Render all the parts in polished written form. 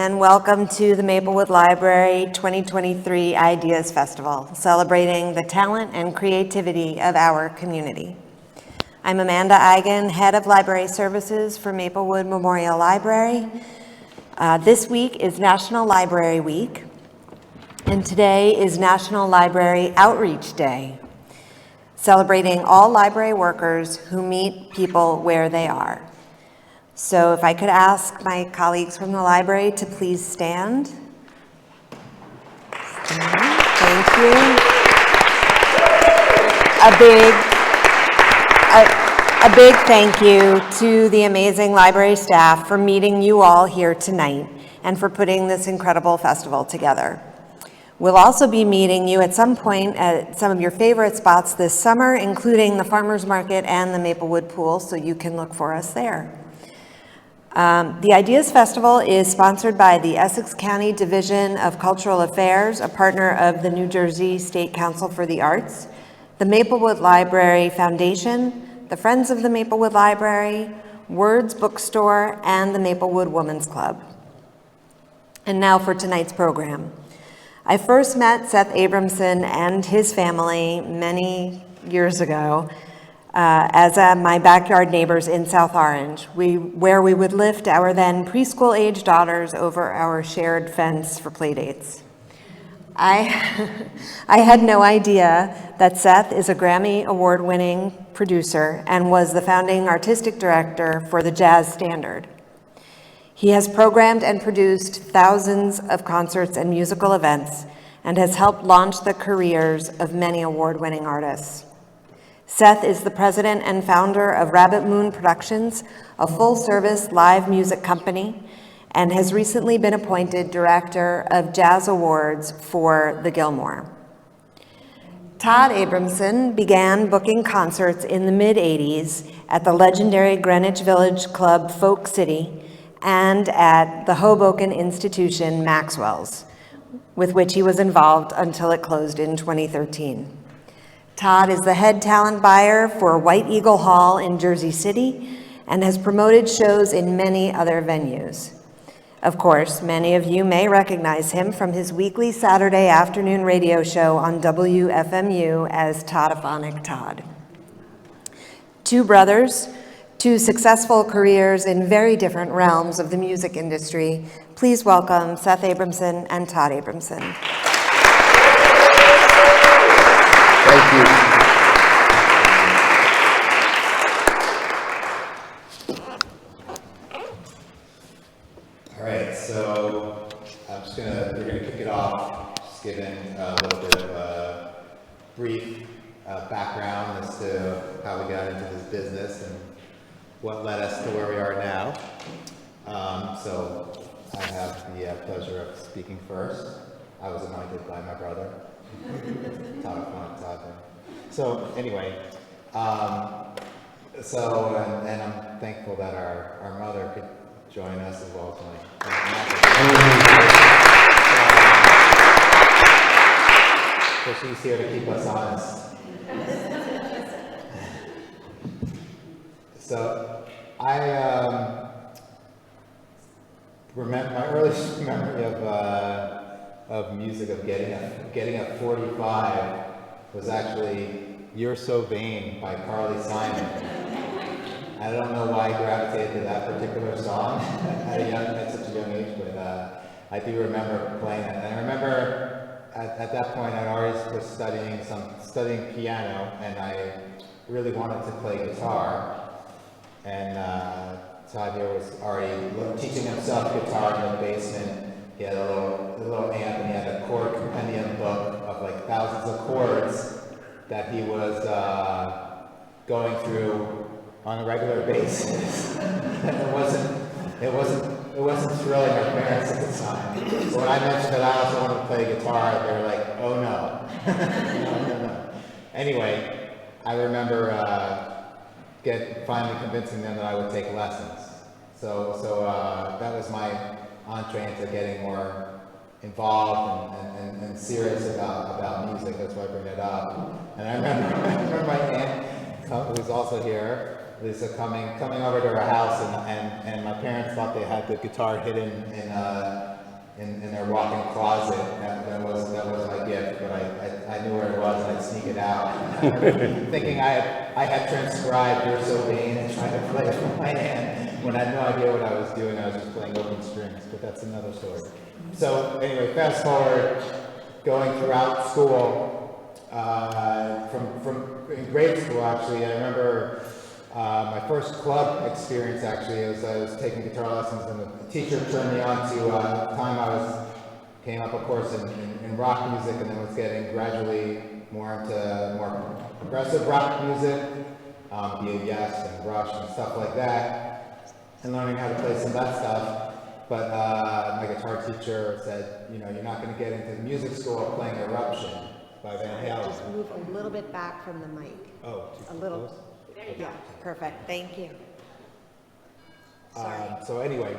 and welcome to the Maplewood Library 2023 Ideas Festival, celebrating the talent and creativity of our community. I'm Amanda Eigen, Head of Library Services for Maplewood Memorial Library. This week is National Library Week, and today is National Library Outreach Day, celebrating all library workers who meet people where they are. So if I could ask my colleagues from the library to please stand. Thank you. A big thank you to the amazing library staff for meeting you all here tonight and for putting this incredible festival together. We'll also be meeting you at some point at some of your favorite spots this summer, including the Farmers Market and the Maplewood Pool, so you can look for us there. The Ideas Festival is sponsored by the Essex County Division of Cultural Affairs, a partner of the New Jersey State Council for the Arts, the Maplewood Library Foundation, the Friends of the Maplewood Library, Words Bookstore, and the Maplewood Women's Club. And now for tonight's program. I first met Seth Abramson and his family many years ago as my backyard neighbors in South Orange, where we would lift our then preschool-age daughters over our shared fence for playdates. I had no idea that Seth is a Grammy Award-winning producer and was the founding artistic director for the Jazz Standard. He has programmed and produced thousands of concerts and musical events and has helped launch the careers of many award-winning artists. Seth is the president and founder of Rabbit Moon Productions, a full-service live music company, and has recently been appointed director of Jazz Awards for the Gilmore. Todd Abramson began booking concerts in the mid-'80s at the legendary Greenwich Village club Folk City and at the Hoboken institution Maxwell's, with which he was involved until it closed in 2013. Todd is the head talent buyer for White Eagle Hall in Jersey City and has promoted shows in many other venues. Of course, many of you may recognize him from his weekly Saturday afternoon radio show on WFMU as Todd-O-Phonic Todd. Two brothers, two successful careers in very different realms of the music industry. Please welcome Seth Abramson and Todd Abramson. Thank you. All right, so we're gonna kick it off, just giving a little bit of a brief background as to how we got into this business and what led us to where we are now. So I have the pleasure of speaking first. I was anointed by my brother. Todd-O-Phonic Todd. So anyway, and I'm thankful that our mother could join us as well as so she's here to keep us honest. So I remember my earliest memory of music, of getting a 45 was actually "You're So Vain" by Carly Simon. I don't know why I gravitated to that particular song at such a young age, but I do remember playing it. And I remember at that point I already was studying piano, and I really wanted to play guitar. And Todd here was already teaching himself guitar in the basement. He had a little amp, and he had a chord compendium book of like thousands of chords that he was going through on a regular basis. And it wasn't thrilling our parents at the time. So when I mentioned that I also wanted to play guitar, they were like, "Oh no." No. Anyway, I remember finally convincing them that I would take lessons. So that was my entree into getting more involved and serious about music. That's why I bring it up. And I remember my aunt, who's also here, Lisa, coming over to our house, and my parents thought they had the guitar hidden and sneak it out, thinking I had transcribed "You're So Vain" and tried to play it from my hand when I had no idea what I was doing. I was just playing open strings, but that's another story. So anyway, fast forward, going throughout school, from in grade school actually, I remember my first club experience actually was I was taking guitar lessons and the teacher turned me on to, at the time came up of course in rock music and then was getting gradually more into more progressive rock music, Yes and Rush and stuff like that, and learning how to play some of that stuff. But my guitar teacher said, you know, you're not going to get into music school playing Eruption by Van Halen. Just move a little bit back from the mic. Oh, a little. Close? Yeah, perfect. Thank you. Sorry. So anyway,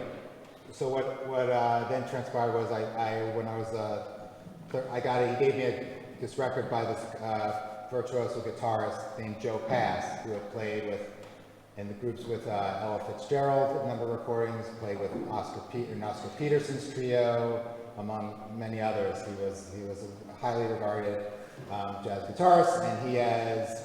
so what then transpired was when I was he gave me this record by this virtuoso guitarist named Joe Pass, who had played in the groups with Ella Fitzgerald, a number of recordings, played with Oscar Peterson's trio, among many others. He was a highly regarded jazz guitarist, and he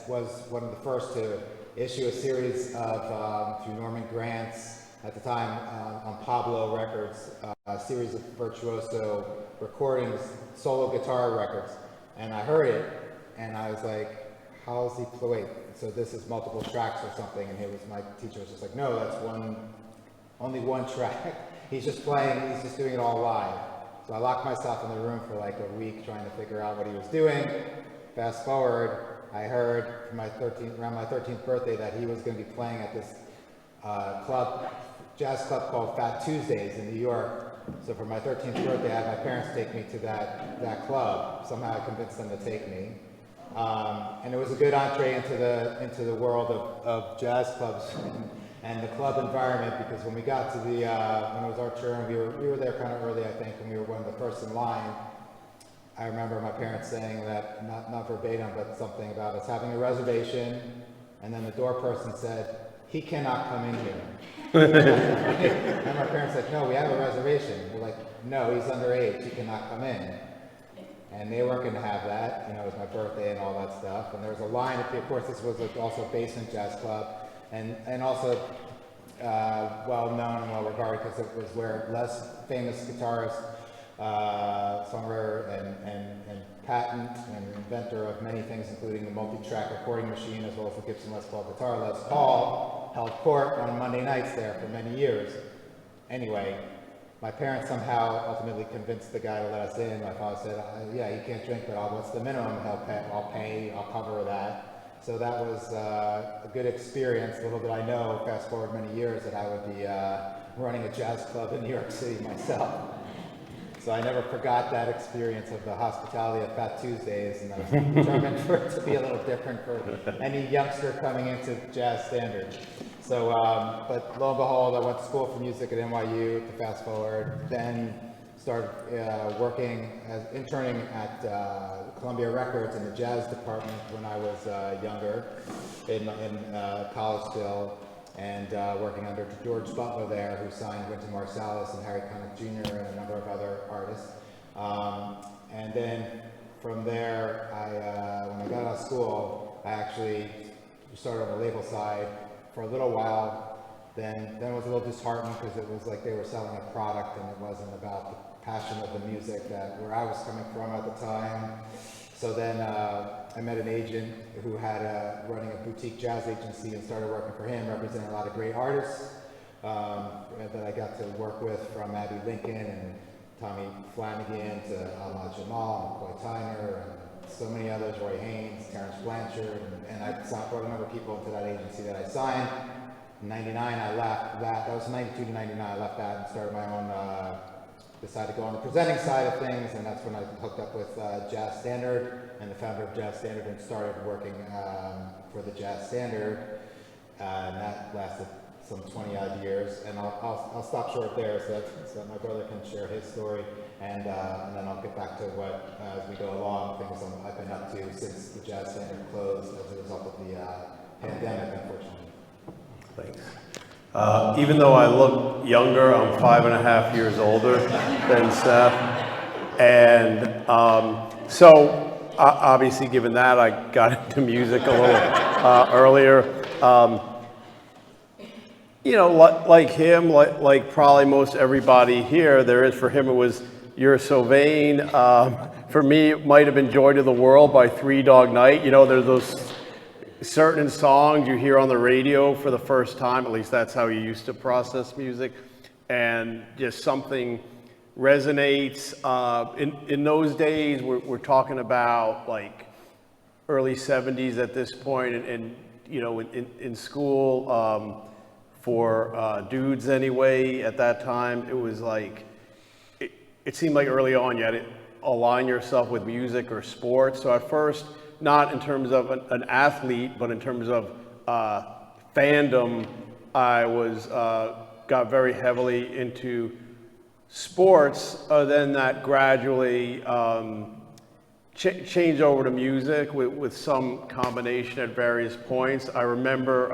was one of the first to issue a series of, through Norman Granz at the time on Pablo Records, a series of virtuoso recordings, solo guitar records. And I heard it, and I was like, how is he wait, so this is multiple tracks or something? And my teacher was just like, no, that's only one track. He's just doing it all live. So I locked myself in the room for like a week trying to figure out what he was doing. Fast forward, I heard around my 13th birthday that he was going to be playing at this jazz club called Fat Tuesdays in New York. So for my 13th birthday, I had my parents take me to that club. Somehow I convinced them to take me. And it was a good entree into the world of jazz clubs and the club environment, because when we got to when it was our turn, we were there kind of early, I think, and we were one of the first in line. I remember my parents saying that, not verbatim, but something about us having a reservation, and then the door person said, he cannot come in here. And my parents said, no, we have a reservation. We're like, no, he's underage, he cannot come in. And they weren't going to have that, you know, it was my birthday and all that stuff. And there was a line, of course this was also a basement jazz club, and also well known and well regarded because it was where less famous guitarists, songwriter and patent and inventor of many things, including the multi-track recording machine as well as the Gibson Les Paul guitar, Les Paul, held court on Monday nights there for many years. Anyway, my parents somehow ultimately convinced the guy to let us in. My father said, yeah, he can't drink, but what's the minimum? I'll cover that. So that was a good experience. Little did I know, fast forward many years, that I would be running a jazz club in New York City myself. So I never forgot that experience of the hospitality of Fat Tuesdays, and I was determined for it to be a little different for any youngster coming into jazz standards. So, but lo and behold, I went to school for music at NYU, to fast forward, then started interning at Columbia Records in the jazz department when I was younger, in Collegeville, and working under George Butler there, who signed Wynton Marsalis and Harry Connick Jr. and a number of other artists. And then from there, when I got out of school, I actually started on the label side for a little while. Then I was a little disheartened because it was like they were selling a product and it wasn't about the passion of the music where I was coming from at the time. So then I met an agent who had running a boutique jazz agency and started working for him, representing a lot of great artists that I got to work with, from Abby Lincoln and Tommy Flanagan to Ahmad Jamal, McCoy Tyner, and so many others, Roy Haynes, Terrence Blanchard, and I brought a number of people into that agency that I signed. In 99, I left that. That was 92 to 99. I left that and started my own. Decided to go on the presenting side of things, and that's when I hooked up with Jazz Standard and the founder of Jazz Standard, and started working for the Jazz Standard, and that lasted some 20 odd years. And I'll stop short there so that my brother can share his story, and then I'll get back to what, as we go along, things I've been up to since the Jazz Standard closed as a result of the pandemic, unfortunately. Thanks. Even though I look younger, I'm 5.5 years older than Seth. And so obviously, given that, I got into music a little earlier. Like him, like probably most everybody here, for him it was You're So Vain. For me, it might have been Joy to the World by Three Dog Night. There's those certain songs you hear on the radio for the first time, at least that's how you used to process music, and just something resonates. In those days, we're talking about like early 70s at this point, and in school, for dudes anyway, at that time, it was like, it seemed like early on you had to align yourself with music or sports. So at first, not in terms of an athlete, but in terms of fandom, I got very heavily into sports. Then that gradually changed over to music with some combination at various points. I remember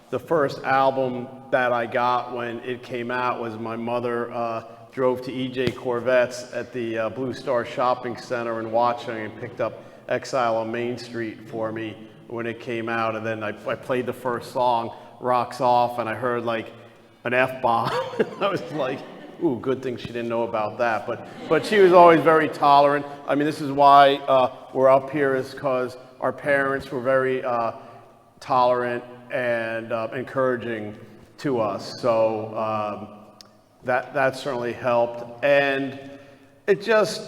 the first album that I got when it came out was my mother drove to EJ Corvette's at the Blue Star Shopping Center in Watchung and picked up Exile on Main Street for me when it came out. And then I played the first song, Rocks Off, and I heard like an F-bomb. I was like, ooh, good thing she didn't know about that. But she was always very tolerant. I mean, this is why we're up here, is because our parents were very tolerant and encouraging to us. So that certainly helped. And it just,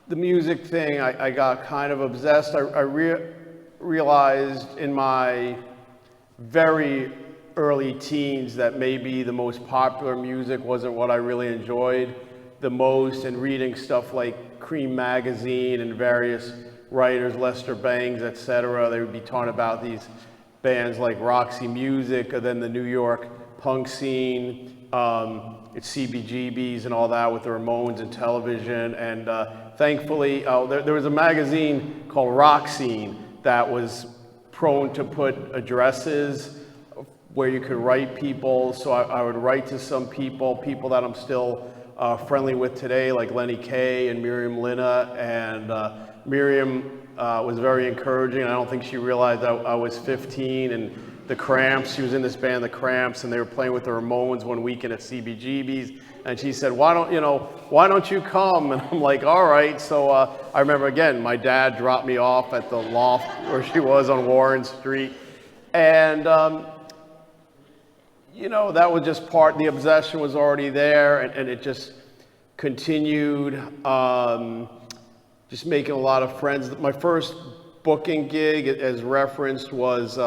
the music thing, I got kind of obsessed. I realized in my very early teens that maybe the most popular music wasn't what I really enjoyed the most, and reading stuff like Cream magazine and various writers, Lester Bangs, etc. They would be talking about these bands like Roxy Music, and then the New York punk scene, it's CBGBs and all that with the Ramones and television. And thankfully, there was a magazine called Rock Scene that was prone to put addresses where you could write people. So I would write to some people that I'm still friendly with today, like Lenny Kaye and Miriam Linna. And Miriam was very encouraging. I don't think she realized I was 15, and the Cramps, she was in this band, the Cramps, and they were playing with the Ramones one weekend at CBGB's. And she said, why don't you come? And I'm like, all right. So I remember, again, my dad dropped me off at the loft where she was on Warren Street. And, that was just the obsession was already there, and it just continued, just making a lot of friends. My first booking gig, as referenced, was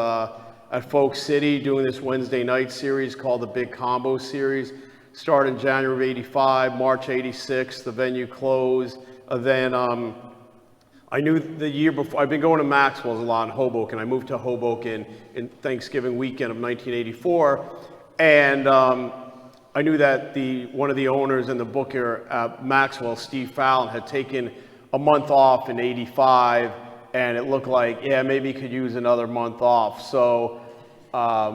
at Folk City, doing this Wednesday night series called the Big Combo Series. Started in January of '85, March '86, the venue closed. Then I knew the year before, I've been going to Maxwell's a lot in Hoboken. I moved to Hoboken in Thanksgiving weekend of 1984. And I knew that one of the owners and the booker at Maxwell, Steve Fallon, had taken a month off in '85, and it looked like, yeah, maybe he could use another month off. So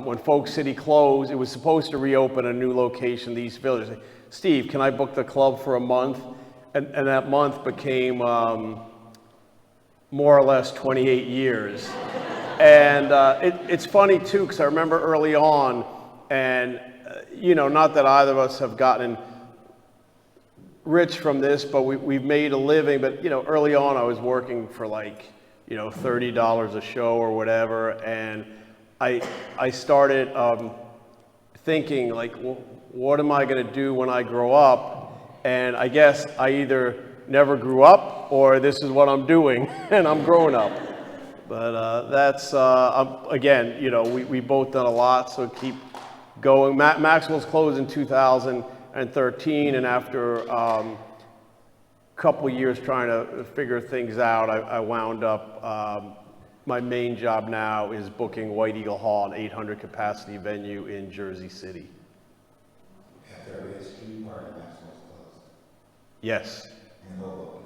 when Folk City closed, it was supposed to reopen a new location, the East Village. I said, Steve, can I book the club for a month? And that month became more or less 28 years. And it's funny too, because I remember early on, and not that either of us have gotten rich from this, but we've made a living. But early on, I was working for like $30 a show or whatever, and I started thinking like, well, what am I going to do when I grow up? And I guess I either never grew up or this is what I'm doing, and I'm growing up. But that's again, we both done a lot, so keep going. Maxwell's closed in 2013, and after a couple years trying to figure things out, I wound up, my main job now is booking White Eagle Hall, an 800 capacity venue in Jersey City. After every street party, Maxwell's closed. Yes. In Hoboken.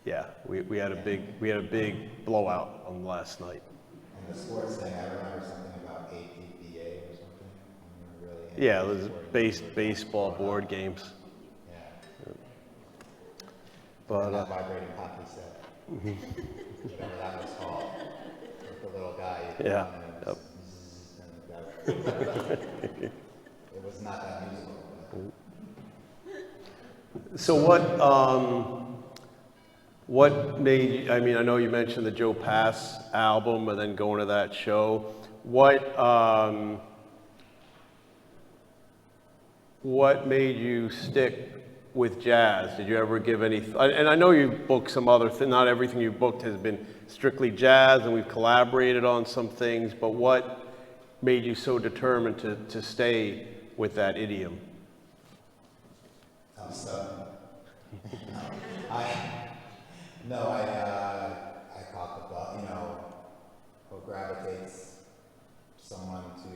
Yeah, we had a big blowout on last night. And the sports thing, I remember something about APBA or something. Yeah, it was baseball board games. Yeah. But and that vibrating hockey set, whatever that was called, with the little guy. Yeah. And that, it was not that musical. so what made, I mean, I know you mentioned the Joe Pass album and then going to that show. What made you stick with jazz? Did you ever give any, and I know you've booked some other things, not everything you've booked has been strictly jazz, and we've collaborated on some things, but what made you so determined to stay with that idiom? I caught the bug, what gravitates someone to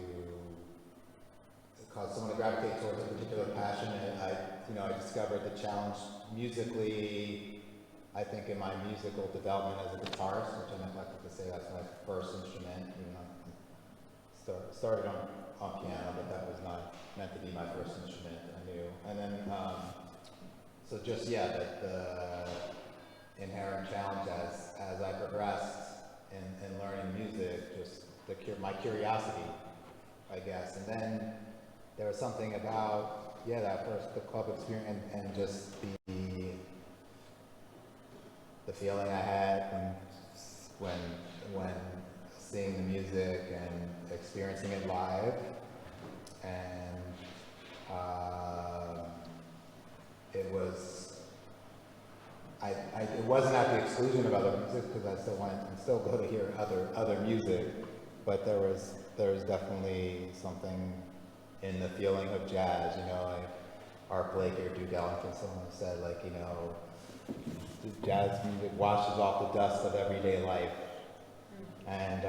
cause someone to gravitate towards a particular passion. And I discovered the challenge musically. I think in my musical development as a guitarist, which I neglected to say, that's my first instrument. Started on piano, but that was not meant to be my first instrument. I knew, and then the inherent challenge as I progressed in learning music, just my curiosity, I guess, and then there was something about the club experience and just the feeling I had when seeing the music and experiencing it live, and it wasn't at the exclusion of other music, because I still went and still go to hear other music, but there was definitely something in the feeling of jazz. Art Blake or Duke Ellington, someone said, jazz music washes off the dust of everyday life, and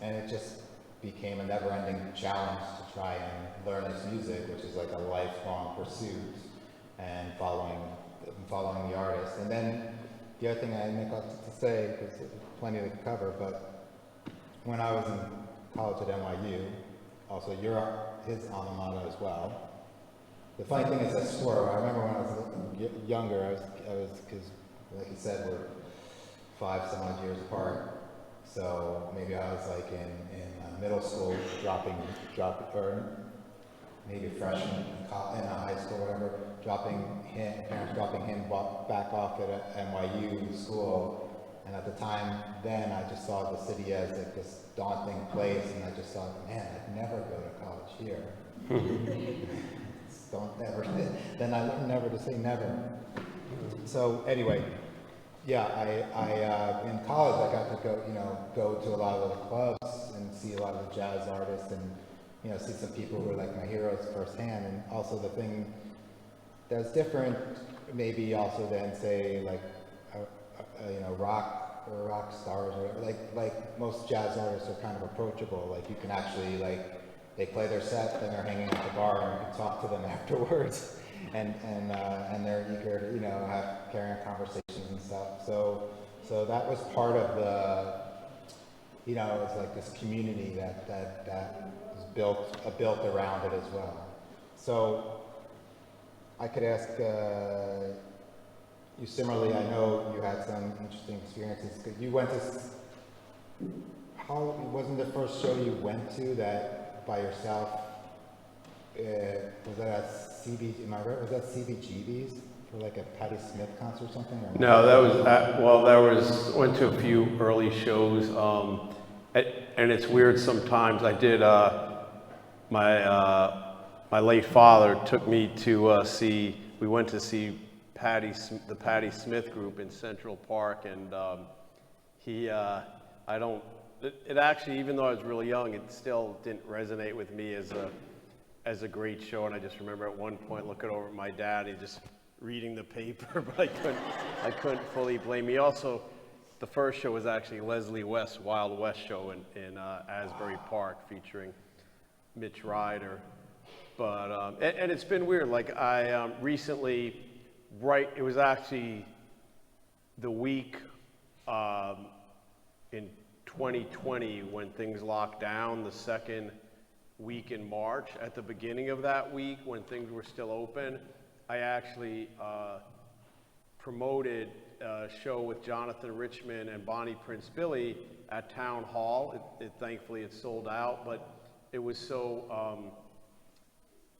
it just became a never-ending challenge to try and learn this music, which is like a lifelong pursuit, and following the artist. And then the other thing I neglected to say, because there's plenty to cover, but when I was in college at NYU, also you're his alma mater as well. The funny thing is, I remember when I was younger, I was because, like you said, we're 5 some odd years apart. So maybe I was like in middle school, or maybe freshman in high school, whatever, parents dropping him back off at NYU school. And at the time then, I just saw the city as like this daunting place, and I just thought, man, I'd never go to college here. Don't never. Then I learned never to say never. So anyway, I in college I got to go to a lot of the clubs and see a lot of the jazz artists, and see some people who are like my heroes firsthand. And also the thing that's different, maybe also than say like rock stars, or like most jazz artists are kind of approachable. Like you can actually they play their set, then they're hanging at the bar, and you can talk to them afterwards, and they're eager to carry on conversations and stuff. So that was part of the it's like this community that was built around it as well. So I could ask you similarly. I know you had some interesting experiences. You went to wasn't the first show you went to that by yourself? Was that at CBG? Am I right? Was that CBGB's for like a Patti Smith concert or something? Or no, that was went to a few early shows, and it's weird sometimes. I did my late father took me to we went to see the Patti Smith group in Central Park, and it actually, even though I was really young, it still didn't resonate with me as a great show. And I just remember at one point looking over at my dad and just reading the paper, but I couldn't fully blame me. Also, the first show was actually Leslie West's Wild West show in Asbury Park, featuring Mitch Ryder. But and it's been weird. Like I recently, it was actually the week in 2020 when things locked down, the second week in March. At the beginning of that week, when things were still open, I actually promoted a show with Jonathan Richman and Bonnie Prince Billy at Town Hall. Thankfully it sold out, but it was so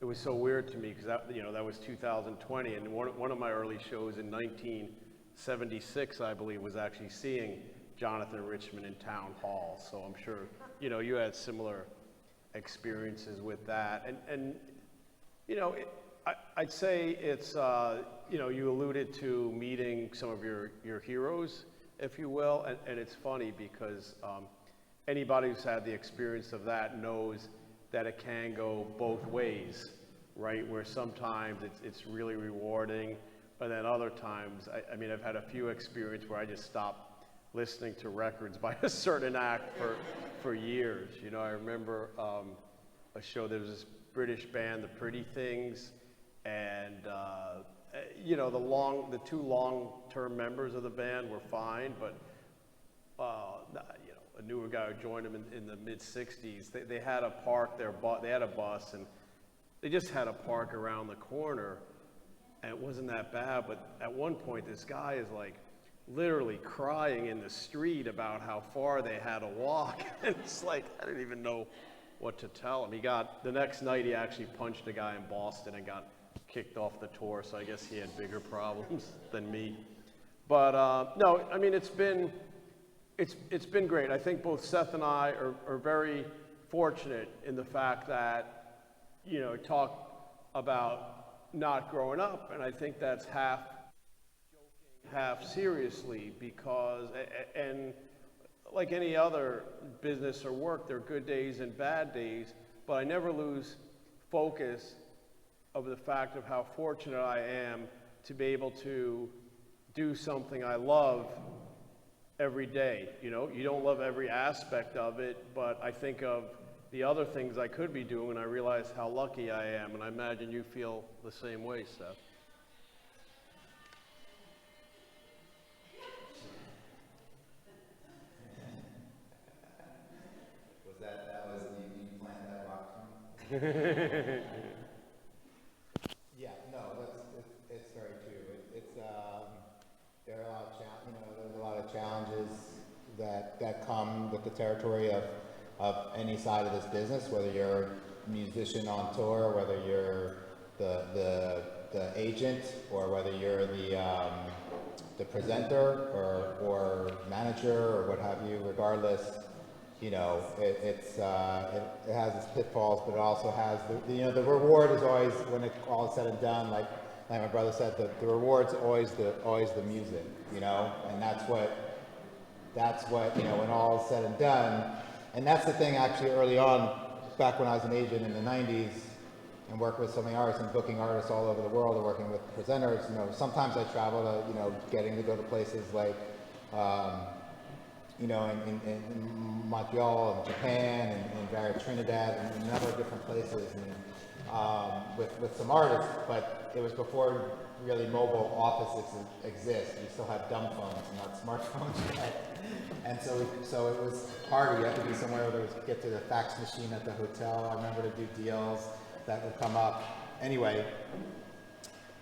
weird to me because that was 2020, and one of my early shows in 1976, I believe, was actually seeing Jonathan Richman in Town Hall. So I'm sure you had similar experiences with that, and I'd say it's you alluded to meeting some of your heroes, if you will, and it's funny because anybody who's had the experience of that knows that it can go both ways, right? Where sometimes it's really rewarding, but then other times, I mean, I've had a few experiences where I just stopped listening to records by a certain act for years. I remember a show, there was this British band, the Pretty Things, and the two long-term members of the band were fine, but a newer guy who joined them in the mid-60s, they had to park they had a bus, and they just had to park around the corner, and it wasn't that bad, but at one point this guy is like literally crying in the street about how far they had to walk, and it's like, I didn't even know what to tell him. The next night he actually punched a guy in Boston and got kicked off the tour, so I guess he had bigger problems than me. But no, I mean, it's been great. I think both Seth and I are very fortunate in the fact that, talk about not growing up, and I think that's half joking, half seriously, because, and like any other business or work, there are good days and bad days, but I never lose focus of the fact of how fortunate I am to be able to do something I love every day. You don't love every aspect of it, but I think of the other things I could be doing, and I realize how lucky I am, and I imagine you feel the same way, Seth. That was you planned that rock song? Yeah, no, it's very true. There are there's a lot of challenges that come with the territory of any side of this business, whether you're a musician on tour, whether you're the agent, or whether you're the presenter or manager or what have you. Regardless, it has its pitfalls, but it also has the reward is always, when it all is said and done, like my brother said, the reward's always the music, and that's what when all is said and done. And that's the thing, actually, early on, back when I was an agent in the 90s and worked with so many artists and booking artists all over the world and working with presenters, sometimes I travel to, getting to go to places like, in Montreal and Japan and Trinidad and a number of different places and with some artists, but it was before really mobile offices exist. We still have dumb phones and not smartphones yet. And so it was harder. You had to be somewhere where there was get to the fax machine at the hotel. I remember to do deals that would come up. Anyway,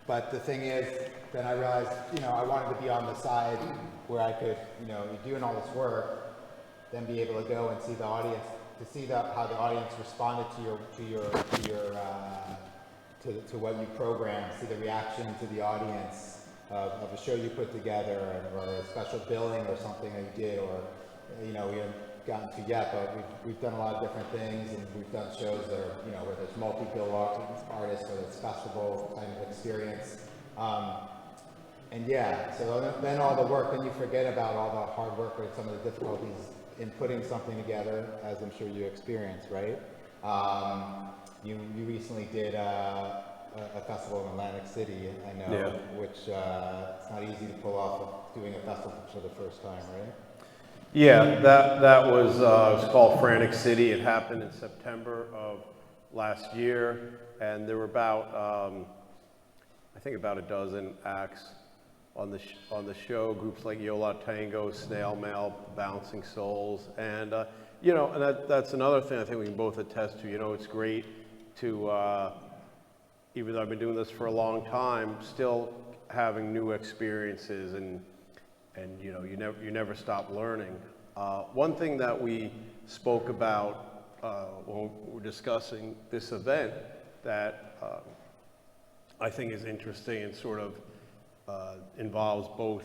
but the thing is, then I realized, I wanted to be on the side where I could, you're doing all this work, then be able to go and see the audience, to see how the audience responded to what you programmed, see the reaction to the audience of a show you put together, or a special billing or something that you did, or we haven't gotten to yet, but we've done a lot of different things, and we've done shows that are where there's multi-bill artists, whether it's festival kind of experience, and yeah, so then all the work, then you forget about all the hard work or some of the difficulties in putting something together, as I'm sure you experienced, right? You recently did a festival in Atlantic City, I know, yeah. Which it's not easy to pull off of doing a festival for the first time, right? Yeah, that was it was called Frantic City. It happened in September of last year, and there were about I think about a dozen acts on the show. Groups like Yola Tango, Snail Mail, Bouncing Souls, and and that's another thing I think we can both attest to. It's great to even though I've been doing this for a long time, still having new experiences, and you know, you never stop learning. One thing that we spoke about when we were discussing this event that I think is interesting and sort of involves both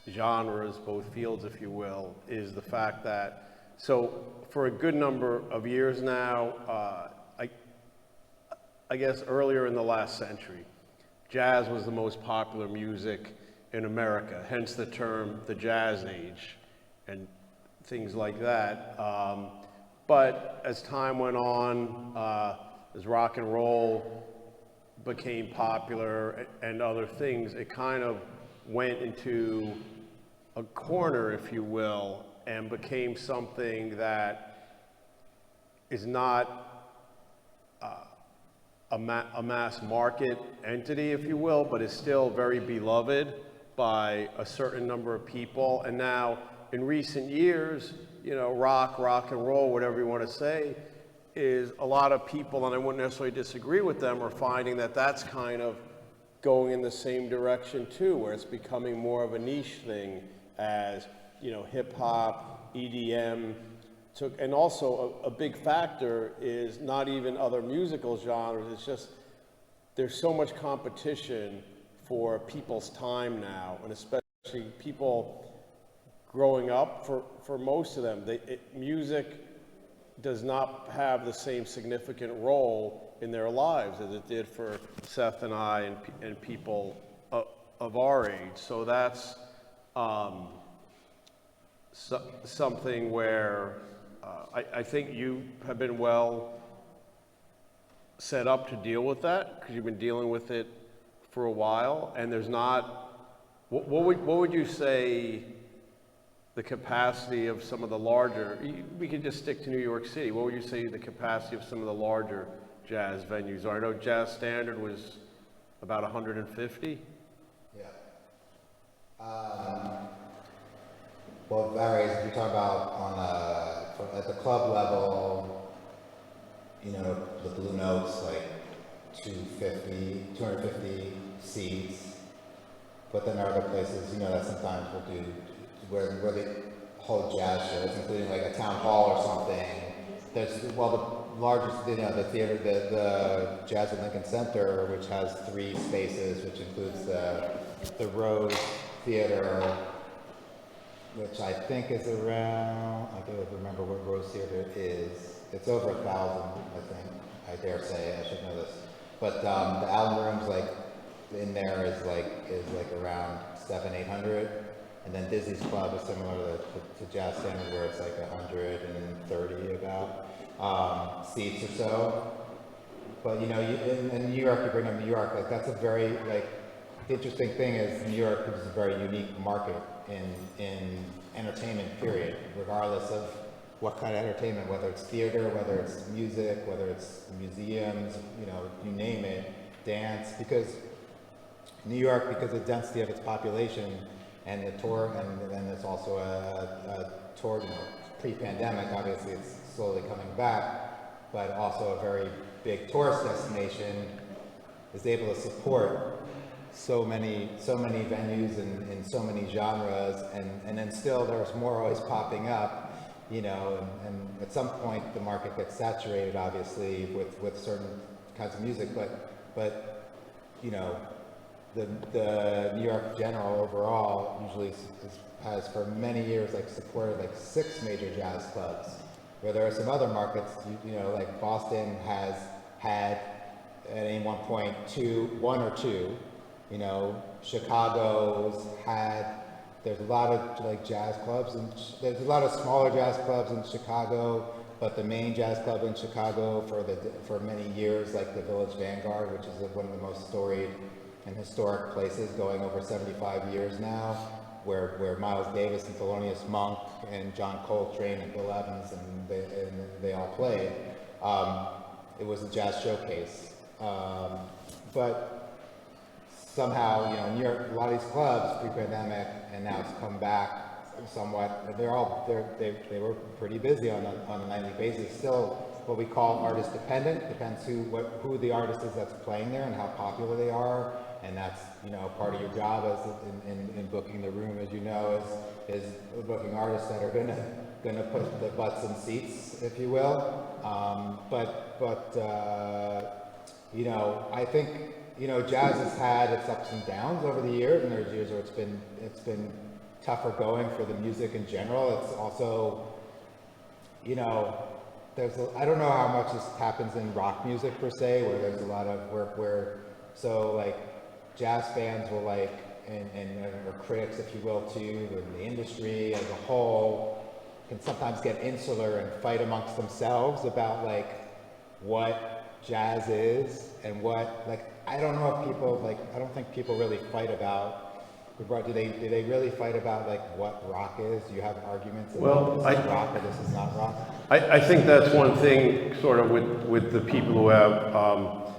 genres, both fields, if you will, is the fact that, so for a good number of years now, I guess earlier in the last century, jazz was the most popular music in America, hence the term the Jazz Age and things like that. But as time went on, as rock and roll became popular and other things, it kind of went into a corner, if you will, and became something that is not a mass market entity, if you will, but is still very beloved by a certain number of people. And now, in recent years, you know, rock and roll, whatever you want to say, is a lot of people, and I wouldn't necessarily disagree with them, are finding that that's kind of going in the same direction too, where it's becoming more of a niche thing, as, you know, hip hop, EDM took, and also a big factor is not even other musical genres, it's just there's so much competition for people's time now, and especially people growing up, for most of them, music does not have the same significant role in their lives as it did for Seth and I and people of our age. So that's something where I think you have been well set up to deal with that, because you've been dealing with it for a while, and there's not, what would you say the capacity of some of the larger, we could just stick to New York City, what would you say the capacity of some of the larger jazz venues are? I know Jazz Standard was about 150. Yeah. Well, it varies. If you're talking about at the club level, you know, the Blue Notes, like 250 seats. But then there are other places, you know, that sometimes we'll do where they hold jazz shows, including like a town hall or something. There's, well, the largest, you know, the theater, the Jazz at Lincoln Center, which has 3 spaces, which includes the Rose Theater, which I think is around, I don't remember what Rose Theater is. It's over 1,000, I think. I dare say, I should know this. But the Allen Room's like, in there is like around 700-800. And then Dizzy's Club is similar to Jazz Standard, where it's like 130 about seats or so. But you know, in New York, you bring up New York, like that's a very, like, the interesting thing is New York is a very unique market in entertainment, period, regardless of what kind of entertainment, whether it's theater, whether it's music, whether it's museums, you know, you name it, dance, because New York, because of the density of its population, and the tour, and then there's also a tour, you know, pre-pandemic, obviously it's slowly coming back, but also a very big tourist destination, is able to support so many venues in so many genres, and then still there's more always popping up, you know, and at some point the market gets saturated, obviously, with certain kinds of music, but you know, the New York General overall usually has for many years like supported like 6 major jazz clubs, where there are some other markets, you know, like Boston has had at any one point 1 or 2, you know, Chicago's had, there's a lot of like jazz clubs, and there's a lot of smaller jazz clubs in Chicago, but the main jazz club in Chicago for many years, like the Village Vanguard, which is one of the most storied and historic places, going over 75 years now, where Miles Davis and Thelonious Monk and John Coltrane and Bill Evans and they all played. It was a jazz showcase, but somehow, you know, New York, a lot of these clubs pre-pandemic, and now it's come back somewhat. They were pretty busy on a nightly basis. Still, what we call artist dependent, depends who the artist is that's playing there and how popular they are, and that's, you know, part of your job as in booking the room, as you know, is booking artists that are gonna put the butts in seats, if you will. You know, I think, you know, jazz has had its ups and downs over the years, and there's years where it's been tougher going for the music in general. It's also, you know, I don't know how much this happens in rock music per se, where there's a lot of so like jazz fans will like, or critics, if you will, too, or the industry as a whole can sometimes get insular and fight amongst themselves about like what jazz is and what, like, I don't know if people, like, I don't think people really fight about, do they really fight about like what rock is? Do you have arguments about this is rock or this is not rock? I think that's one thing sort of with the people who have,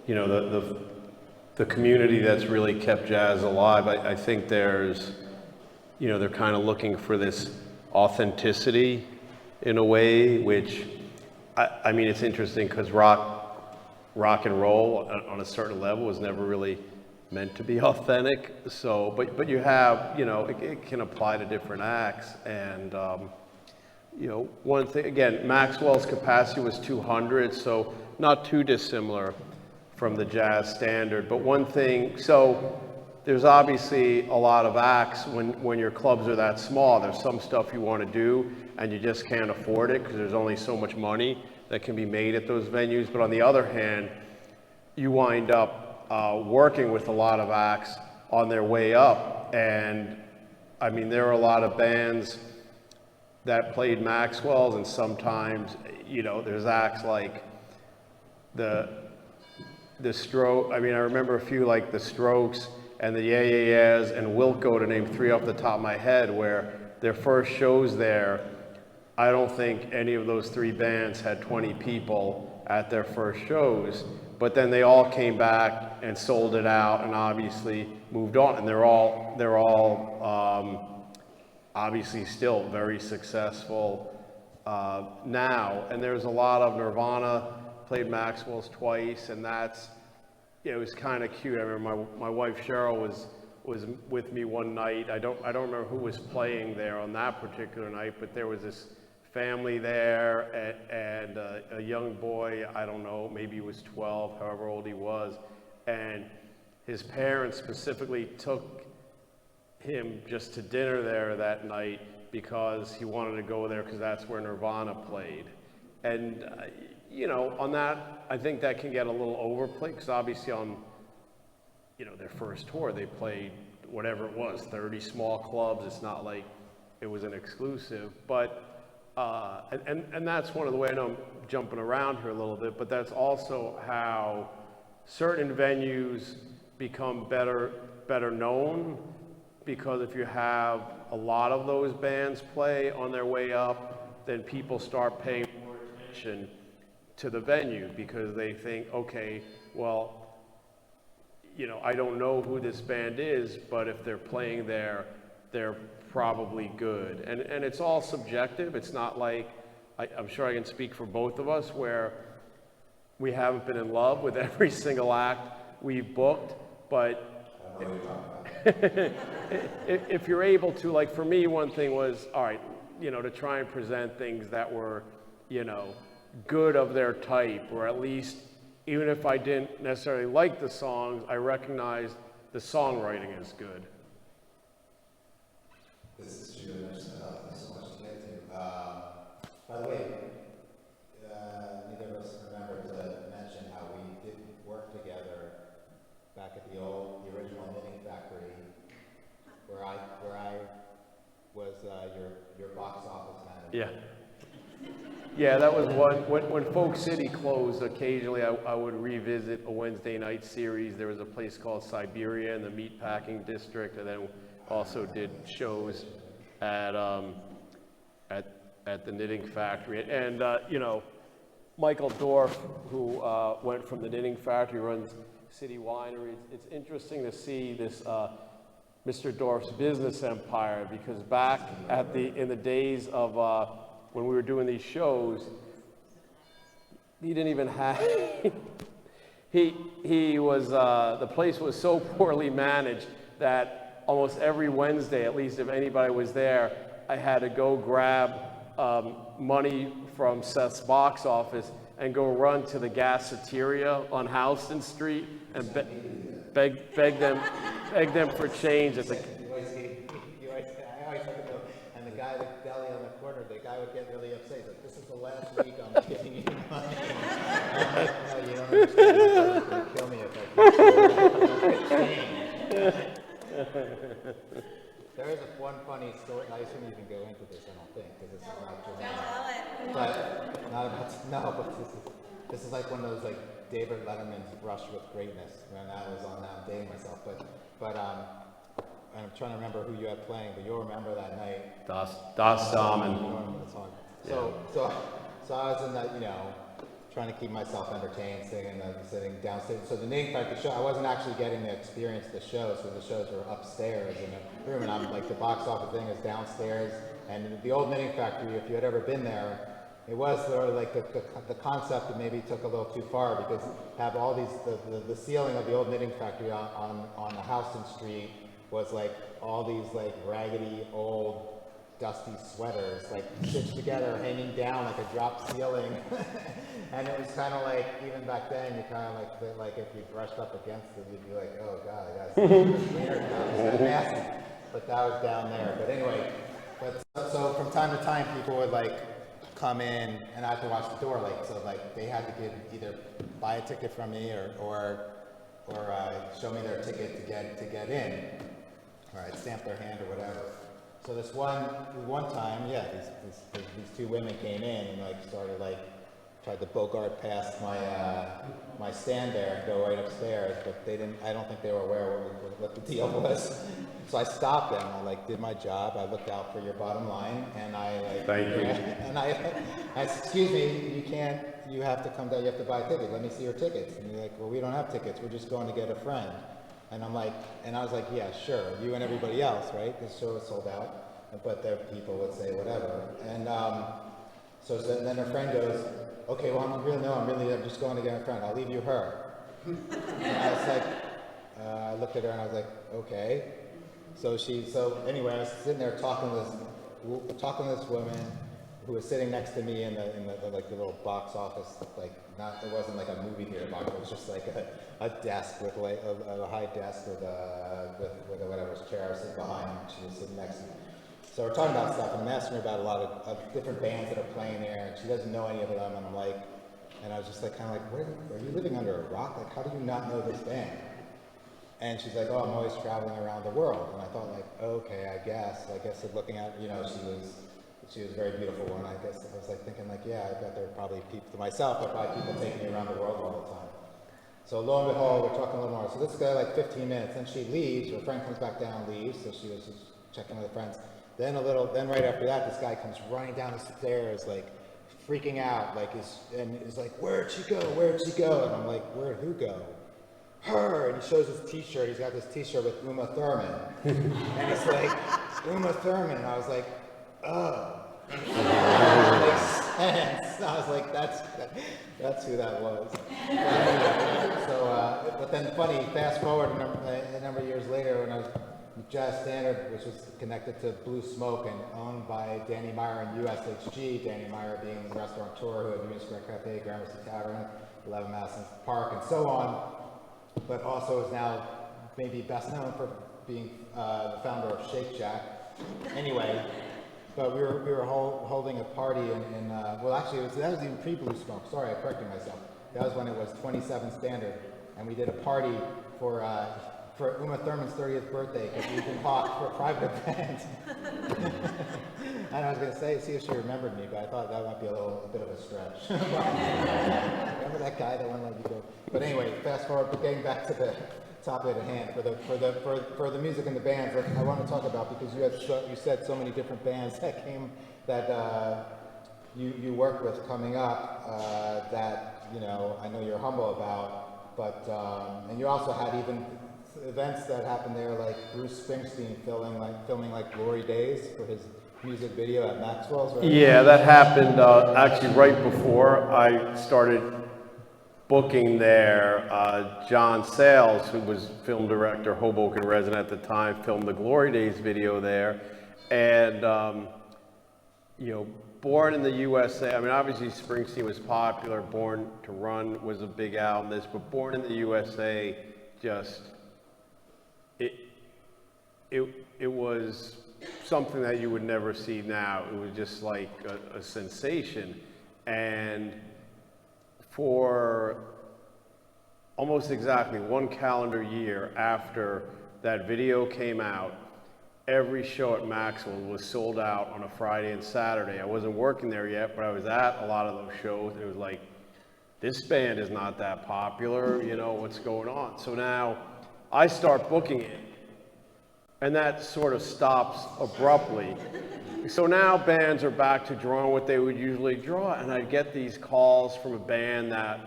you know, the community that's really kept jazz alive. I think there's, you know, they're kind of looking for this authenticity in a way, which, I mean, it's interesting because rock and roll on a certain level was never really meant to be authentic. So, but you have, you know, it can apply to different acts. And, you know, one thing, again, Maxwell's capacity was 200, so not too dissimilar from the jazz standard. But one thing, so there's obviously a lot of acts when your clubs are that small. There's some stuff you want to do and you just can't afford it because there's only so much money that can be made at those venues. But on the other hand, you wind up working with a lot of acts on their way up. And I mean, there are a lot of bands that played Maxwell's, and sometimes, you know, there's acts like the Stroke. I mean, I remember a few like the Strokes and the Yeah Yeah Yeahs and Wilco, to name three off the top of my head, where their first shows there, I don't think any of those three bands had 20 people at their first shows, but then they all came back and sold it out and obviously moved on, and they're all obviously still very successful now. And there's a lot of Nirvana played Maxwell's twice, and that's, it was kind of cute. I remember my wife Cheryl was with me one night. I don't remember who was playing there on that particular night, but there was this family there and a young boy, I don't know, maybe he was 12, however old he was, and his parents specifically took him just to dinner there that night because he wanted to go there because that's where Nirvana played. And you know, on that, I think that can get a little overplayed because obviously on, you know, their first tour, they played whatever it was, 30 small clubs. It's not like it was an exclusive, but, and that's one of the ways, I know I'm jumping around here a little bit, but that's also how certain venues become better known, because if you have a lot of those bands play on their way up, then people start paying more attention to the venue because they think, okay, well, you know, I don't know who this band is, but if they're playing there, they're probably good. And it's all subjective. It's not like, I'm sure I can speak for both of us, where we haven't been in love with every single act we've booked, but if you're able to, like for me, one thing was, all right, you know, to try and present things that were, you know, good of their type, or at least, even if I didn't necessarily like the songs, I recognized the songwriting is good. This is true, and there's so much to get to. By the way, neither of us remember to mention how we did work together back at the original knitting factory, where I was your box office manager. Yeah. Yeah, that was one, when Folk City closed, occasionally I would revisit a Wednesday night series. There was a place called Siberia in the meatpacking district, and then also did shows at the knitting factory. And, you know, Michael Dorff, who went from the knitting factory, runs City Winery. It's interesting to see this Mr. Dorff's business empire, because back in the days of when we were doing these shows, he didn't even have He was, the place was so poorly managed that almost every Wednesday, at least if anybody was there, I had to go grab money from Seth's box office and go run to the Gaseteria on Houston Street and beg them for change. It's like, I always have to go, and the guy at the deli on the corner, the guy would get really upset. He's like, "This is the last week I'm giving you money." I'm like, "No, you don't understand. It's going to kill me if I change." There is one funny story. I shouldn't even go into this, I don't think, because this is not dramatic. But not about but this is like one of those like David Letterman's Rush with Greatness when I was on that. I'm dating myself, but I'm trying to remember who you had playing, but you'll remember that night. Das Damen. You remember the song. So I was in that, trying to keep myself entertained, sitting downstairs. So the Knitting Factory show, I wasn't actually getting to experience the show, so the shows were upstairs in a room, and I'm like, the box office thing is downstairs. And the old Knitting Factory, if you had ever been there, it was sort of like the concept that maybe took a little too far, because have all these, the ceiling of the old Knitting Factory on the Houston Street was like all these like raggedy old dusty sweaters like stitched together, hanging down like a drop ceiling. And it was kind of like, even back then, you kind of like if you brushed up against it, you'd be like, oh god, I gotta see this cleaner now. It's nasty. But that was down there. But anyway, so from time to time, people would like come in, and I had to watch the door. They had to either buy a ticket from me or show me their ticket to get in, or I'd stamp their hand or whatever. So this one time, these two women came in and tried to bogart past my stand there and go right upstairs, but they didn't. I don't think they were aware what the deal was. So I stopped them. I did my job. I looked out for your bottom line, and Thank you. And I said, excuse me, you can't. You have to come down. You have to buy a ticket. Let me see your tickets. And you're like, well, we don't have tickets. We're just going to get a friend. And I was like, yeah, sure. You and everybody else, right? This show is sold out. But the people would say whatever. And so then her friend goes, okay, well, I'm just going to get a friend. I'll leave you her. And I was like, I looked at her and I was like, okay. So anyway, I was sitting there talking to this woman who was sitting next to me in the little box office, it wasn't like a movie theater box, it was just like a desk with a high desk with whatever chair sitting behind, and she was sitting next to me. So we're talking about stuff, and I'm asking her about a lot of different bands that are playing there, and she doesn't know any of them, and I was just kind of like, are you living under a rock? Like, how do you not know this band? And she's like, oh, I'm always traveling around the world. And I thought, okay, I guess looking at, she was a very beautiful one. I guess I was thinking, yeah, I bet there are probably people, to myself, there are probably people taking me around the world all the time. So lo and behold, we're talking a little more. So this guy, 15 minutes, then she leaves, her friend comes back down and leaves, so she was just checking with her friends. Then right after that, this guy comes running down the stairs, freaking out, and is like, where'd she go? Where'd she go? And I'm like, where'd who go? Her. And he shows his t-shirt. He's got this t-shirt with Uma Thurman. And he's like, Uma Thurman. And I was like, oh. That makes sense. I was like, that's who that was. But anyway, but then funny, fast forward a number of years later when I was Jazz Standard, which was connected to Blue Smoke and owned by Danny Meyer and USHG, Danny Meyer being the restaurateur who had the Union Square Cafe, Gramercy Tavern, 11 Madison Park, and so on, but also is now maybe best known for being the founder of Shake Shack. Anyway, but we were holding a party in well, actually, that was even pre-Blue Smoke. Sorry, I corrected myself. That was when it was 27 Standard, and we did a party for Uma Thurman's 30th birthday, because we did talk for a private event. And I was going to see if she remembered me, but I thought that might be a bit of a stretch. Remember that guy that wouldn't let you go? But anyway, fast forward, but getting back to the topic at hand, for the music and the bands, I want to talk about, because you said so many different bands that you work with coming up that I know you're humble about, but and you also had even events that happened there, like Bruce Springsteen filming Glory Days for his music video at Maxwell's, right? Yeah, that happened actually right before I started booking there. John Sayles, who was film director, Hoboken resident at the time, filmed the Glory Days video there. And, Born in the USA, I mean, obviously Springsteen was popular. Born to Run was a big album, but Born in the USA just, it was something that you would never see now. It was just like a sensation. And for almost exactly one calendar year after that video came out, every show at Maxwell was sold out on a Friday and Saturday. I wasn't working there yet, but I was at a lot of those shows. It was like, this band is not that popular, what's going on? So now I start booking it, and that sort of stops abruptly. So now bands are back to drawing what they would usually draw, and I'd get these calls from a band that,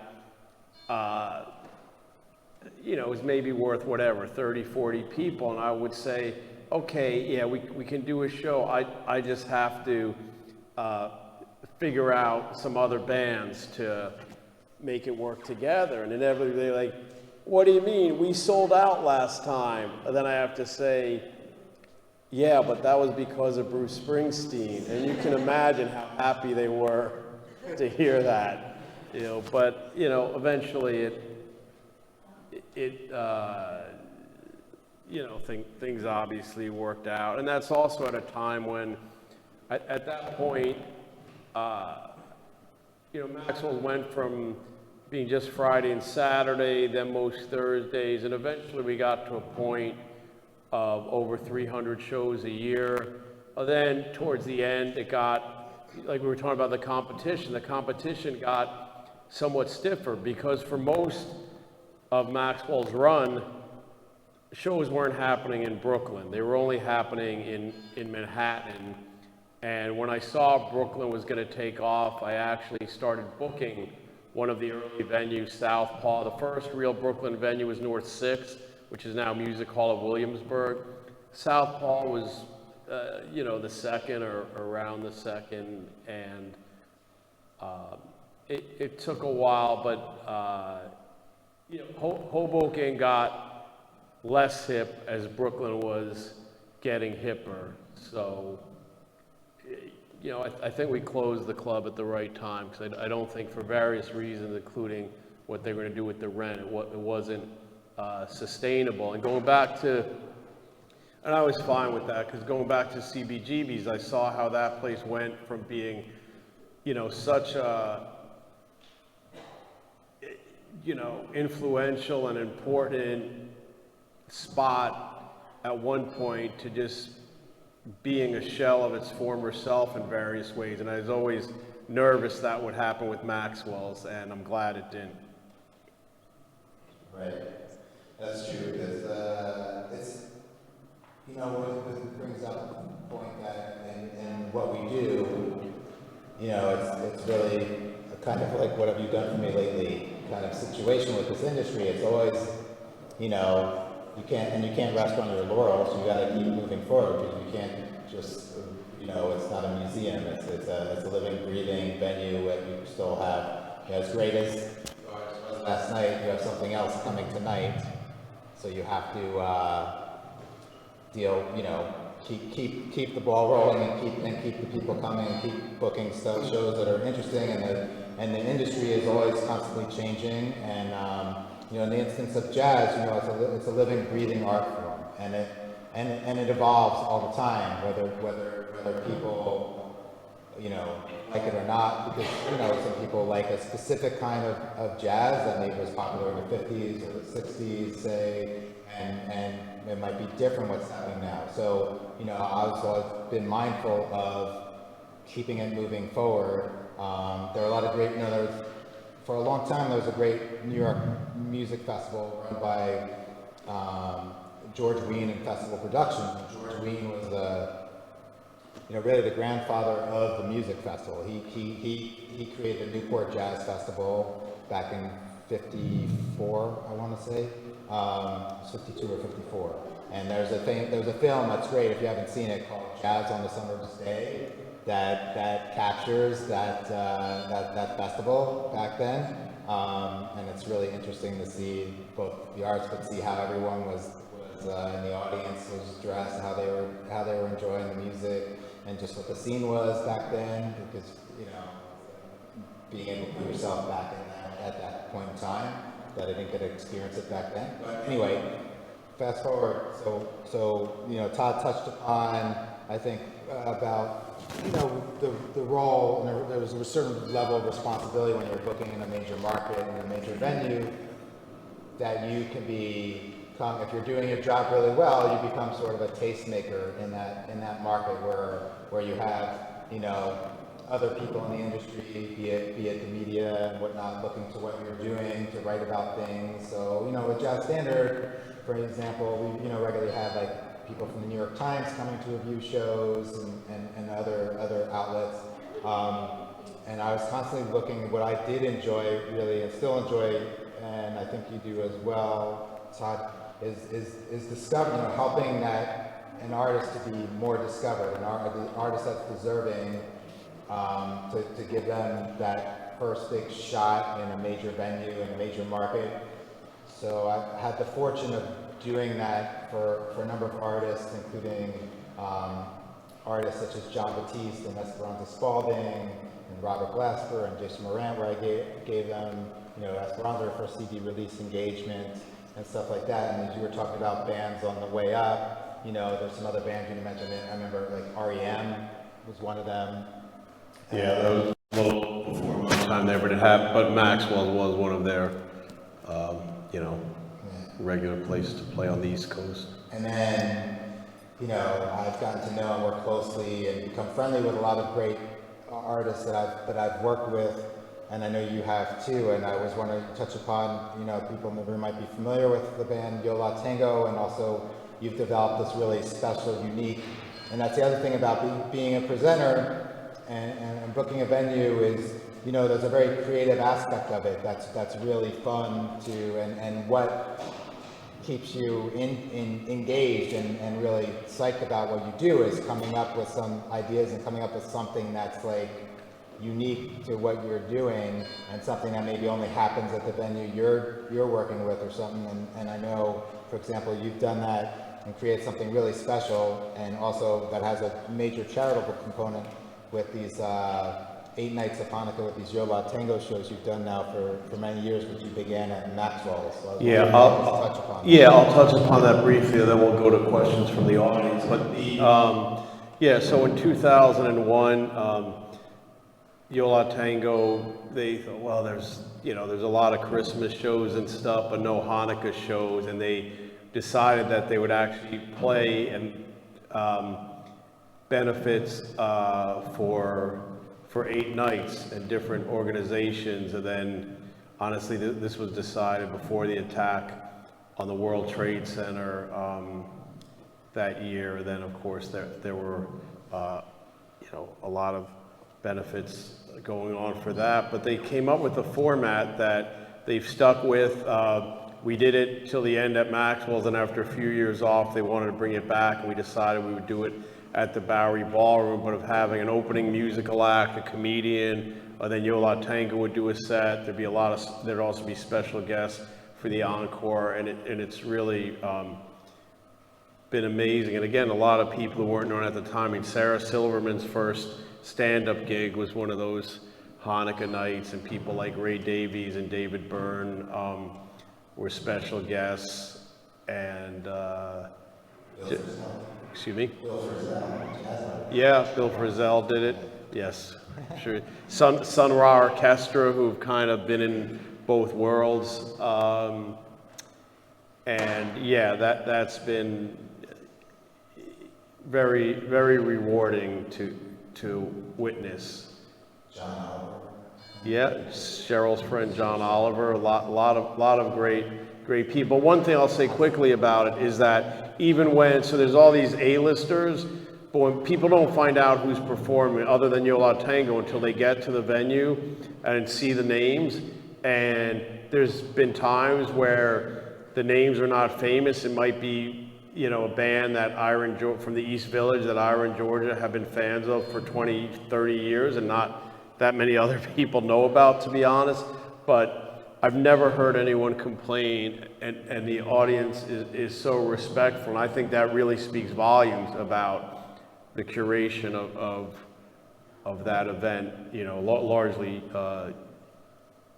was maybe worth whatever, 30, 40 people, and I would say, okay, yeah, we can do a show. I just have to figure out some other bands to make it work together. And inevitably they're like, what do you mean? We sold out last time. And then I have to say, yeah, but that was because of Bruce Springsteen. And you can imagine how happy they were to hear that. But eventually things obviously worked out. And that's also at a time when, at that point, Maxwell went from being just Friday and Saturday, then most Thursdays, and eventually we got to a point of over 300 shows a year. Then towards the end, it got, like we were talking about the competition got somewhat stiffer, because for most of Maxwell's run, shows weren't happening in Brooklyn. They were only happening in Manhattan. And when I saw Brooklyn was going to take off, I actually started booking one of the early venues, Southpaw. The first real Brooklyn venue was North 6, which is now Music Hall of Williamsburg. Southpaw was, the second or around the second. And it took a while, but, Hoboken got less hip as Brooklyn was getting hipper. So, I think we closed the club at the right time, because I don't think, for various reasons, including what they were going to do with the rent, it wasn't sustainable. And going back to, and I was fine with that, because going back to CBGB's, I saw how that place went from being, such a, influential and important spot at one point to just being a shell of its former self in various ways. And I was always nervous that would happen with Maxwell's, and I'm glad it didn't. Right. That's true, because it's, it brings up the point that in what we do, it's really a kind of like, what have you done for me lately kind of situation with this industry. It's always, you can't rest on your laurels. You got to keep moving forward, because you can't just, it's not a museum. It's a living, breathing venue that you still have. As great as was last night, you have something else coming tonight. So you have to keep the ball rolling and keep the people coming and keep booking shows that are interesting. And the industry is always constantly changing. And in the instance of jazz, it's a living, breathing art form, and it evolves all the time, whether people, like it or not, because, some people like a specific kind of jazz that maybe was popular in the 50s or the 60s, say, and it might be different what's happening now. So, I've always been mindful of keeping it moving forward. There are a lot of great, for a long time, there was a great New York music festival run by George Wein and Festival Productions. George Wein was really the grandfather of the music festival. He created the Newport Jazz Festival back in '54, I want to say, 52 or 54. And there's a film that's great if you haven't seen it, called Jazz on the Summer's Day, that captures that festival back then. And it's really interesting to see both the arts, but see how everyone was in the audience was dressed, how they were enjoying the music, and just what the scene was back then. Because being able to put yourself back in that at that point in time, that I didn't get to experience it back then. But anyway, fast forward. So Todd touched upon, I think, about the role, and there was a certain level of responsibility when you're booking in a major market, in a major venue, that you can become, if you're doing your job really well, you become sort of a tastemaker in that market where you have other people in the industry, be it the media and whatnot, looking to what you're doing to write about things. So with Jazz Standard, for example, we regularly have like people from the New York Times coming to review shows and other outlets. And I was constantly looking. What I did enjoy really, and still enjoy, and I think you do as well, Todd, is discovering, helping an artist to be more discovered, an artist that's deserving, to give them that first big shot in a major venue, in a major market. So I had the fortune of doing that for a number of artists, including artists such as John Batiste and Esperanza Spalding and Robert Glasper and Jason Morant, where I gave them, Esperanza her first CD release engagement and stuff like that. And as you were talking about bands on the way up, there's some other bands you mentioned. I remember like REM was one of them. Yeah, that was a little before my time there, but Maxwell was one of their, regular places to play on the East Coast. And then, I've gotten to know and work closely and become friendly with a lot of great artists that I've worked with, and I know you have too. And I always want to touch upon, people in the room might be familiar with the band Yo La Tengo, and also you've developed this really special, unique, and that's the other thing about being a presenter and booking a venue is, there's a very creative aspect of it that's really fun to, and what keeps you engaged and really psyched about what you do is coming up with some ideas and coming up with something that's like unique to what you're doing, and something that maybe only happens at the venue you're working with or something. And I know, for example, you've done that and created something really special, and also that has a major charitable component with these 8 nights of Hanukkah, with these Yo La Tengo shows you've done now for many years, which you began at Maxwell. So I'll touch upon that briefly, and then we'll go to questions from the audience. But so in 2001, Yo La Tengo, they thought, well, there's a lot of Christmas shows and stuff, but no Hanukkah shows, and they decided that they would actually play and benefits for 8 nights and different organizations. And then honestly, this was decided before the attack on the World Trade Center that year. Then of course there were a lot of benefits going on for that, but they came up with a format that they've stuck with. We did it till the end at Maxwell's, and after a few years off, they wanted to bring it back, and we decided we would do it at the Bowery Ballroom, but of having an opening musical act, a comedian, then Yo La Tengo would do a set. There'd also be special guests for the encore, and it's really been amazing. And again, a lot of people who weren't known at the time. I mean, Sarah Silverman's first stand-up gig was one of those Hanukkah nights, and people like Ray Davies and David Byrne were special guests, and excuse me? Bill Frisell. Yeah, Bill Frisell did it. Yes, sure. Sun Ra Orchestra, who've kind of been in both worlds, and yeah, that's been very, very rewarding to witness. John Oliver. Yeah, Cheryl's friend John Oliver. A lot of great people. One thing I'll say quickly about it is that even so there's all these A-listers, but when people don't find out who's performing other than Yo La Tengo until they get to the venue and see the names, and there's been times where the names are not famous. It might be a band that from the East Village that Ira and Georgia have been fans of for 20, 30 years, and not that many other people know about, to be honest. But I've never heard anyone complain, and the audience is so respectful, and I think that really speaks volumes about the curation of that event, you know, largely,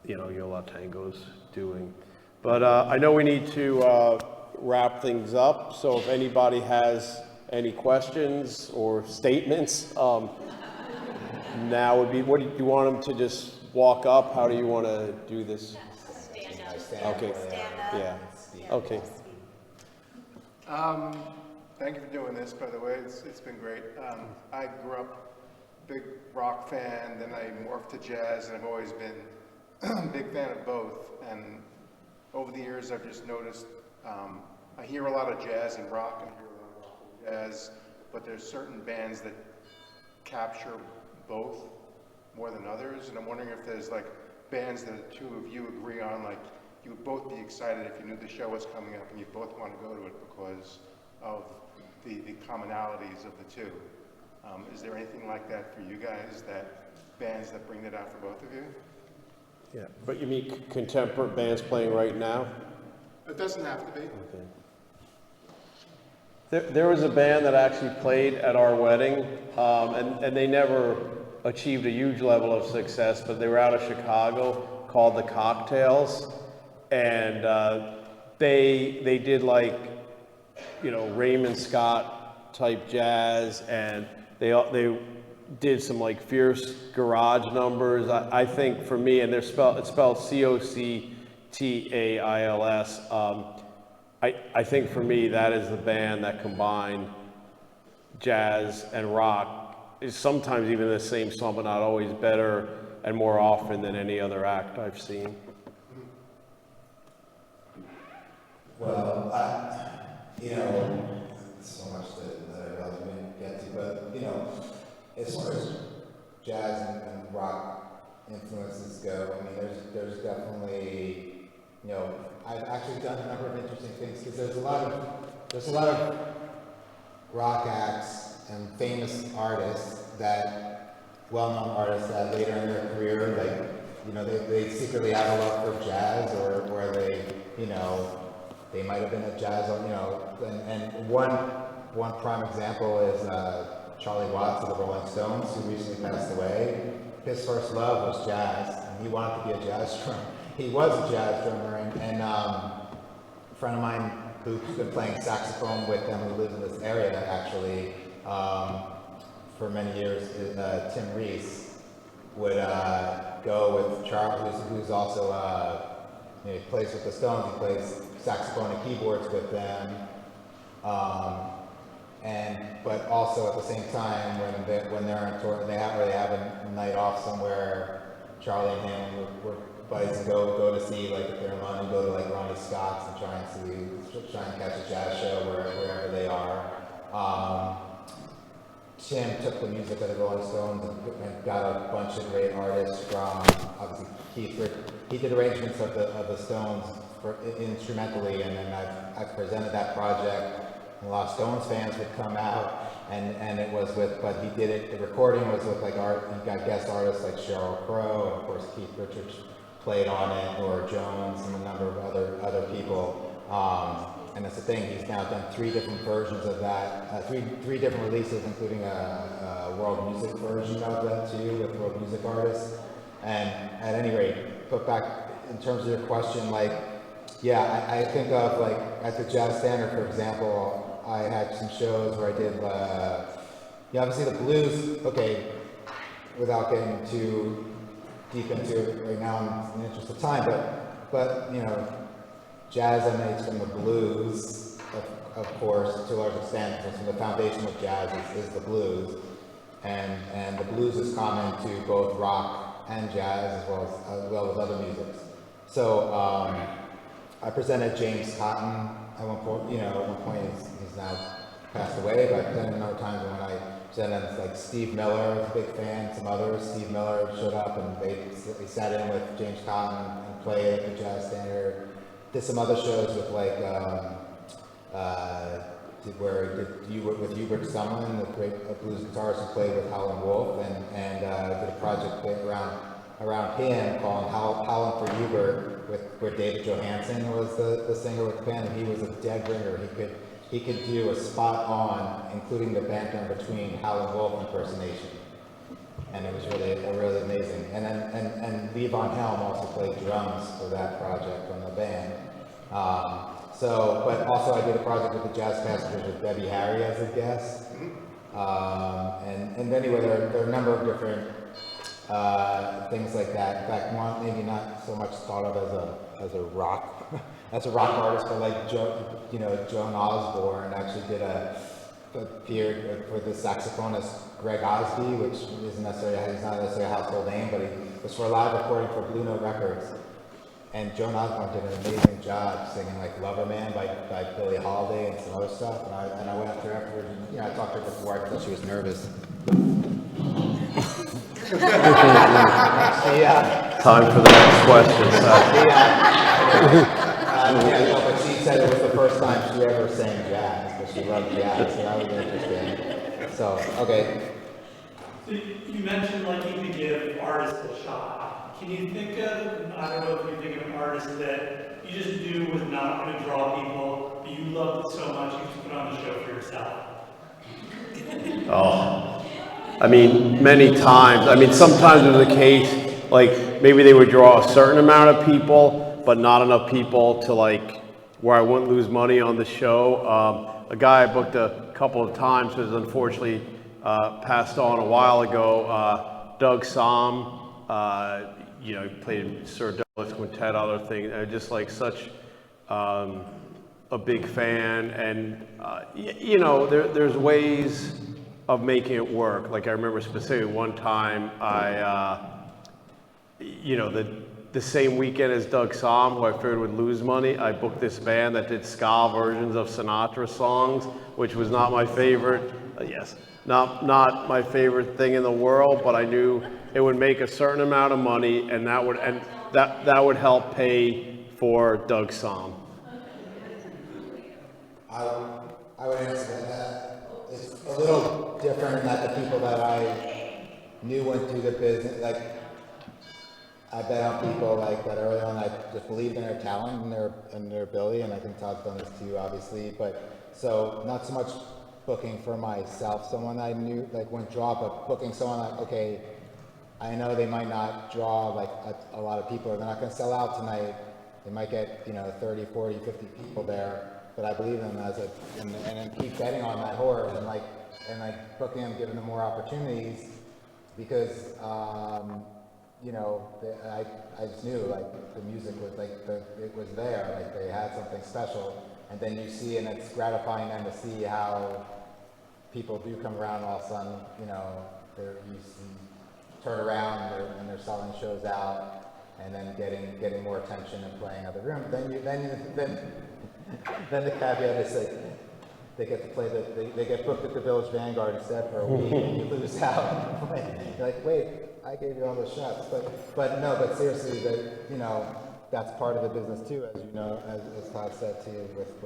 you know, Yola Tango's doing. But I know we need to wrap things up, so if anybody has any questions or statements, now would be, what do you want them to just walk up? How do you want to do this? Okay. Yeah. Okay. Thank you for doing this, by the way. It's been great. I grew up big rock fan, then I morphed to jazz, and I've always been a big fan of both. And over the years, I've just noticed I hear a lot of jazz and rock, and I hear a lot of rock and jazz, but there's certain bands that capture both more than others. And I'm wondering if there's like bands that the two of you agree on, like you would both be excited if you knew the show was coming up and you both want to go to it because of the commonalities of the two. Is there anything like that for you guys, that bands that bring that out for both of you? Yeah, but you mean contemporary bands playing right now? It doesn't have to be. Okay. There was a band that actually played at our wedding, and they never achieved a huge level of success, but they were out of Chicago, called the Cocktails, and they did like, you know, Raymond Scott type jazz, and they did some like fierce garage numbers. I think for me, and it's spelled Coctails. I think for me that is the band that combined jazz and rock. Is sometimes even the same song, but not always, better and more often than any other act I've seen. Well, you know, so much that I really didn't get to, but you know, as far as jazz and rock influences go, I mean, there's definitely, you know, I've actually done a number of interesting things because there's a lot of rock acts and famous artists well-known artists that later in their career, like, you know, they secretly have a love for jazz, or they, you know, they might have been a jazz, you know, and one prime example is Charlie Watts of the Rolling Stones, who recently passed away. His first love was jazz, and he wanted to be a jazz drummer. He was a jazz drummer, and a friend of mine who's been playing saxophone with them, who lives in this area actually, for many years, is Tim Reese, would go with Charlie, who's also, you know, he plays with the Stones, he plays saxophone and keyboards with them, but also at the same time when they're on tour, they have a night off somewhere, Charlie and him were buddies and go to see, like if they're in London, go to like Ronnie Scott's and try and catch a jazz show wherever they are. Tim took the music of the Rolling Stones and got a bunch of great artists from, obviously Keith. He did arrangements of the Stones instrumentally, and then I've presented that project. And a lot of Stones fans would come out, and it was with, but he did it. The recording was with like he got guest artists like Sheryl Crow, and of course Keith Richards played on it, Nora Jones, and a number of other people. And that's the thing, he's now done 3 different versions of that, three different releases, including a world music version of that too, with world music artists. And at any rate, put back in terms of your question, like, yeah, I think of like at the Jazz Standard, for example, I had some shows where I did, yeah, obviously the blues, okay, without getting too deep into it right now in the interest of time, but you know, jazz emanates from the blues, of course, to a large extent. From the foundation of jazz is the blues, and the blues is common to both rock and jazz as well as other musics. So I presented James Cotton at one point. You know, at one point he's now passed away, but I presented a number of times when I presented, like Steve Miller was a big fan. Some others, Steve Miller showed up and they sat in with James Cotton and played at the Jazz Standard. Did some other shows with like with Hubert Sumlin, the great blues guitarist who played with Howlin' Wolf, and did a project around him called Howlin' for Hubert with where David Johansen was the singer with the band, and he was a dead ringer. He could do a spot on, including the banter in between Howlin' Wolf impersonation, and it was really amazing. And then and Lee Von Helm also played drums for that project on the band. But also I did a project with the Jazz Passengers with Debbie Harry as a guest. And anyway, there are a number of different things like that. In fact, one maybe not so much thought of as a rock artist, but like Joan Osborne actually did appeared for the saxophonist Greg Osby, which he's not necessarily a household name, but he was for a live recording for Blue Note Records. And Joan Osborne did an amazing job singing like Lover Man by Billie Holiday and some other stuff. And I went up to her afterwards and, I talked to her before. I thought she was nervous. Time for the next question, But she said it was the first time she ever sang jazz, but she loved jazz, so that was interesting. So, okay. So you mentioned like you could give artists a shot. Can you think of, I don't know if you think of an artist that you just knew was not going to draw people, but you loved it so much you just put on the show for yourself? Oh, I mean, many times. I mean, sometimes it was the case, like maybe they would draw a certain amount of people, but not enough people to like where I wouldn't lose money on the show. A guy I booked a couple of times was unfortunately passed on a while ago, Doug Somm. He played Sir Douglas Quintet, other things. Just like such a big fan, and there's ways of making it work. Like I remember specifically one time, the same weekend as Doug Somm, who I figured would lose money, I booked this band that did ska versions of Sinatra songs, which was not my favorite. Not my favorite thing in the world, but I knew it would make a certain amount of money, and that would help pay for Doug Somm. I would answer that. It's a little different in that the people that I knew went through the business, like I bet on people like that early on. I just believed in their talent and their ability, and I think Todd's done this too, obviously. But so not so much booking for myself, someone I knew like wouldn't draw, but booking someone like, okay, I know they might not draw like a lot of people, or they're not going to sell out tonight. They might get 30, 40, 50 people there, but I believe in them and then keep betting on that horse and booking them, giving them more opportunities, because I just knew like the music was like it was there, like they had something special, and then you see, and it's gratifying then to see how people do come around all of a sudden, turn around and they're selling shows out, and then getting more attention and playing other rooms. Then the caveat is like they get to play they get booked at the Village Vanguard instead for a week, and you lose out. You're like, wait, I gave you all those shots, but seriously, that's part of the business too, as Todd said too, with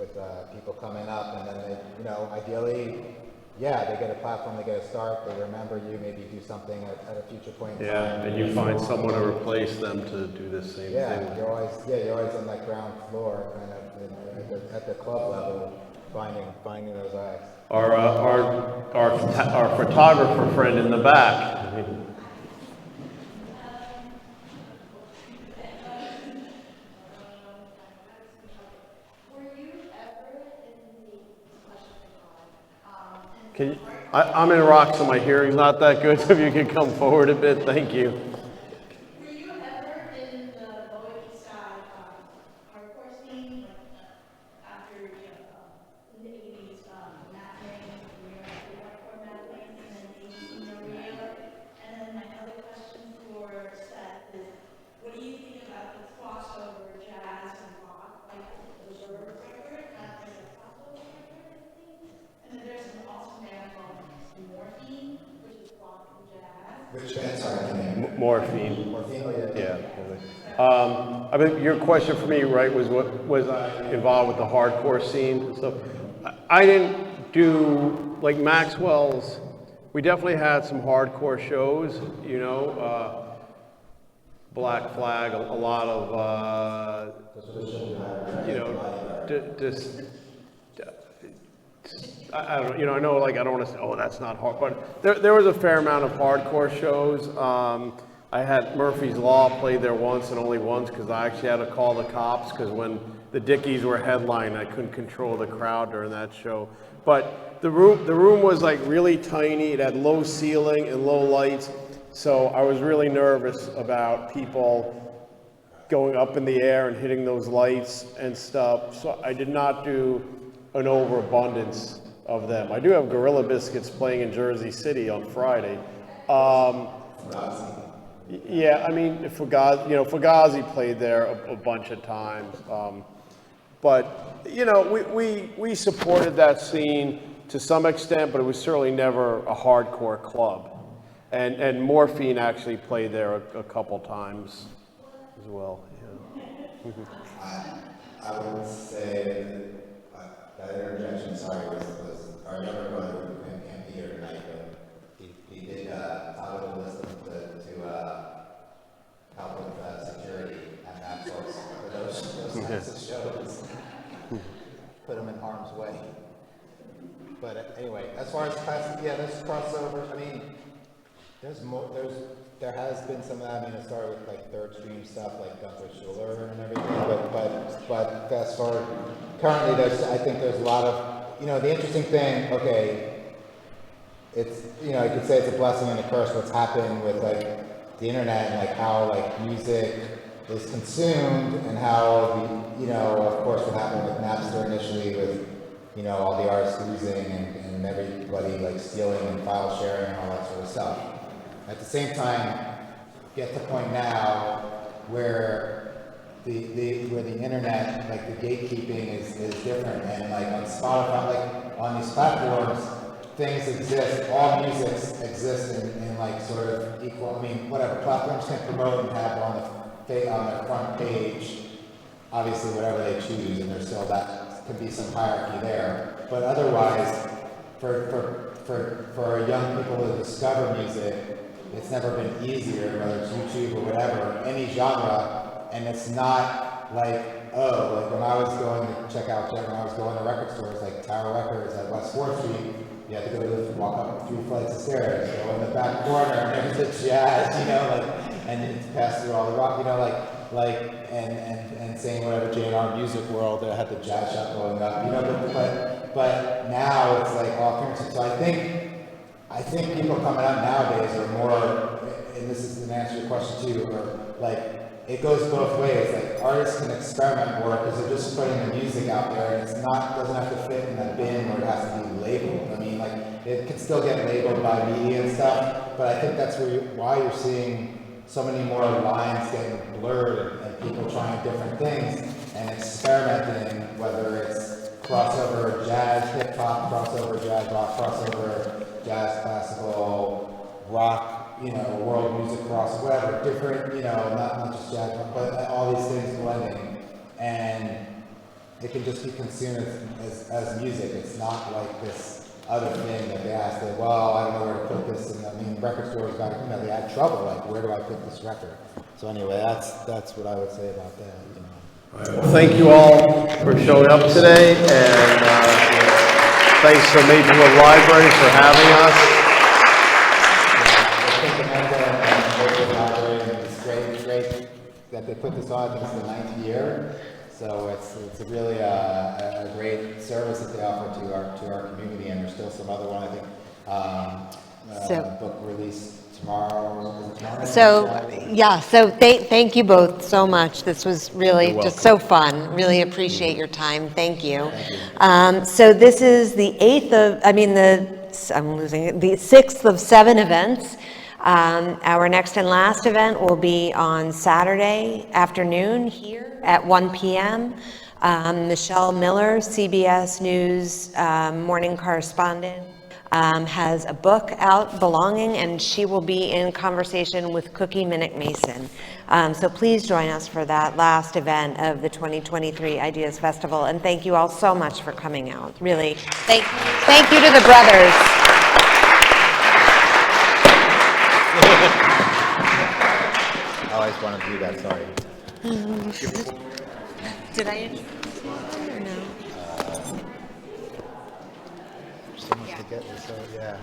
people coming up, and then they, ideally, they get a platform, they get a start, they remember you, maybe do something at a future point in time. And you find someone to replace them to do the same thing. You're always on that ground floor, kind of at the club level, finding those acts. Our photographer friend in the back. I'm in rock, so my hearing's not that good, so if you could come forward a bit, thank you. Were you ever in the Lower East Side hardcore scene, after in the 80s, matinee, hardcore matinee, and then 80s in Maria? And then my other question for Seth is, what do you think about the crossover jazz and rock, like the Reserve record, not like a crossover record, I think? And then there's an awesome band called Morphine, which is rock and jazz. Which band, sorry? Morphine. Morphine, yeah. I mean, your question for me, right, was what was I involved with the hardcore scene? So I didn't do, like Maxwell's, we definitely had some hardcore shows, Black Flag, a lot of, you know, I don't, you know, I know, like, I don't want to say, oh, that's not hard, but there was a fair amount of hardcore shows. I had Murphy's Law played there once and only once because I actually had to call the cops because when the Dickies were headlining, I couldn't control the crowd during that show. But the room was like really tiny. It had low ceiling and low lights. So I was really nervous about people going up in the air and hitting those lights and stuff. So I did not do an overabundance of them. I do have Gorilla Biscuits playing in Jersey City on Friday. Yeah, I mean, Fugazi played there a bunch of times. But, you know, we supported that scene to some extent, but it was certainly never a hardcore club. And Morphine actually played there a couple times as well. Yeah. I would say that interjection, sorry, was our younger brother who can't be here tonight, but he did Todd listen to help with security at Maxwell for those types of shows. Put him in harm's way. But anyway, as far as there's crossovers. I mean, there has been some of that. I mean, it started with like Third Stream stuff, like Gunther Schuller and everything. But as far currently, I think there's a lot of, you know, the interesting thing. Okay, it's, you know, you could say it's a blessing and a curse what's happened with like the internet and like how like music is consumed and how you know, of course, what happened with Napster initially with, you know, all the artists losing and everybody like stealing and file sharing and all that sort of stuff. At the same time, get to the point now where the internet, like the gatekeeping is different, and like on Spotify, like on these platforms, things exist, all music exists in like sort of equal, I mean, whatever, platforms can promote and have on the front page, obviously whatever they choose, and there's still that could be some hierarchy there. But otherwise, for young people to discover music, it's never been easier, whether it's YouTube or whatever, any genre, and it's not like, oh, like when I was going to check out, when I was going to record stores like Tower Records at West 4th Street, you had to go walk up 3 flights of stairs, go in the back corner, and there's the jazz, you know, like, and it's passed through all the rock, you know, and saying whatever J&R Music World, they had the jazz shop going up, you know, but now it's like all appearances. So I think people coming out nowadays are more, and this is an answer to your question too, or like, it goes both ways. Like artists can experiment more because they're just putting the music out there, and doesn't have to fit in a bin where it has to be labeled. I mean, like it can still get labeled by media and stuff, but I think that's why you're seeing so many more lines getting blurred and people trying different things and experimenting, whether it's crossover jazz, hip hop, crossover jazz rock, crossover jazz classical rock, you know, world music cross, whatever, different, you know, not just jazz, but all these things blending, and it can just be consumed as music. It's not like this other thing that they ask that, well, I don't know where to put this, and I mean, record stores got, you know, they had trouble, like, where do I put this record? So anyway, that's what I would say about that, you know. Well, thank you all for showing up today, and thanks to Maplewood Library for having us. It's great that they put this on. I think it's the 9th year, so it's a really a great service that they offer to our community. And there's still some other one, I think, book release tomorrow. So thank you both so much. This was really just so fun. Really appreciate your time. Thank you. So this is the 6th of 7 events. Our next and last event will be on Saturday afternoon here at 1 p.m. Michelle Miller, CBS News morning correspondent, has a book out, Belonging, and she will be in conversation with Cookie Minnick Mason. So please join us for that last event of the 2023 Ideas Festival, and thank you all so much for coming out. Really, thank you to the brothers. always wanted to do that, sorry. Did I introduce you or no? There's so much to get, so yeah.